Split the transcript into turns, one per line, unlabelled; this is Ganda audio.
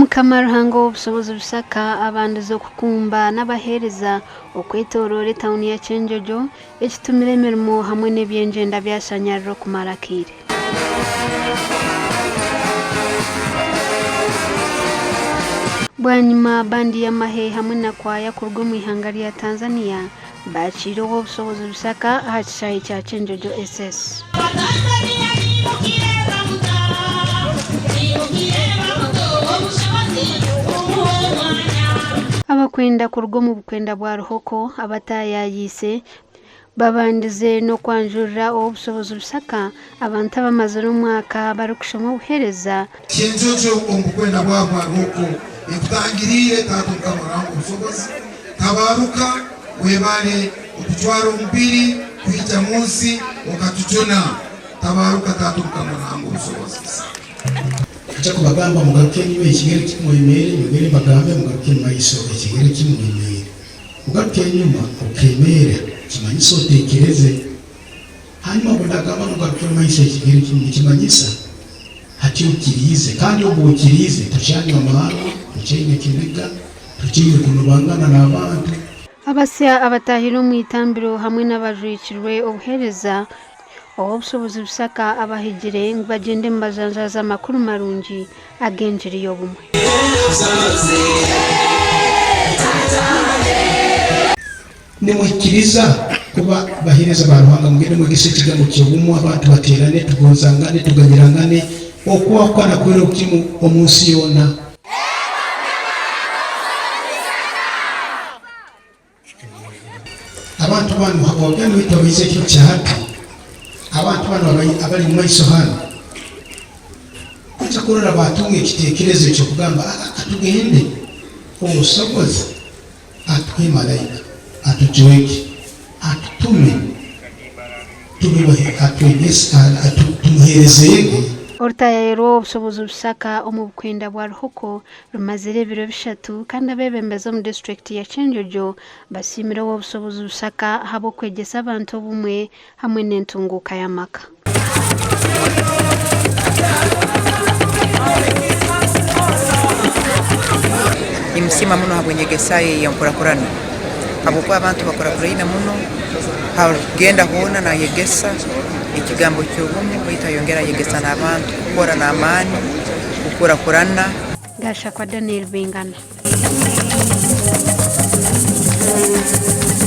Mukama Ruhango obusobozi busaka abanduza okukumba n'abahereza okwetorora etawuni ya Kyenjojo ekitumira emirimo hamwe n'ebyenjenda byasanyarira okumara kiire. Bwanyuma bandi ya Mahe hamwe na kwaya kurugwa mu ihanga lya Tanzania bakiriweho obusobozi busaka aha kishaayi kya Kyenjojo SS. Abakwenda kurugwa mu bukwenda bwa Ruhoko abatayayise babandize no kwanjurira obusobozi busaka abantu abamazire umwaka bari kushoma obuhereza
Kyenjojo omukwenda bwa Ruhoko ekutangirire tatuka murango obusobozi tabaruka webale okutwara omubiri kwija munsi okatujona tabaruka tatuka murango obusobozi
Acha kubagamba mugaruke niwe ekigere kimwemere mugere bagambe mugaruke maiso ekigere kimwemere mugaruke nyuma okemere kimanyisa otekereze hanyuma bodagamba mugaruke maiso ekigere kimanyisa hati ukirize kandi obukirize tucyanye amahano tucyine kinega tucyine kunubangana n'abantu
abasya abatahiro mu itambiro hamwe n'abajwikirwe obuhereza obusobozi busaka abahigire bagende mbajanjaza makuru marungi agenjiri yobumwe
nimwikiriza kuba bahereza baruhanga mugende mwegese kigambo cy'obumwe abantu baterane tugozangane tuganyirangane okwakwana kwero kimu omunsi yona abantu bano habwagano bitabize cyo cyahati abantu bano abali mu maiso hano kuja kurora batunga ekitekerezo cyo kugamba atugende obusobozi atwe malaika atujweke atutume tubibahe atumuherezeye
Ortayero obusobozi busaka omu bukwenda bwa Ruhoko rumazire ebiro bishatu kandi abebembeza mu district ya Kyenjojo basimira obusobozi busaka habo kwegesa abantu obumwe hamwe n'entunguka y'amaka.
Imusima muno habwenyegesaye yankurakurana abo kwa abantu bakurakurina muno hagenda hona na yegesa ikigambo cy'ubumwe kwita yongera yegesa n'abantu gukora n'amani gukurakurana.
Gasha kwa Daniel Bingana.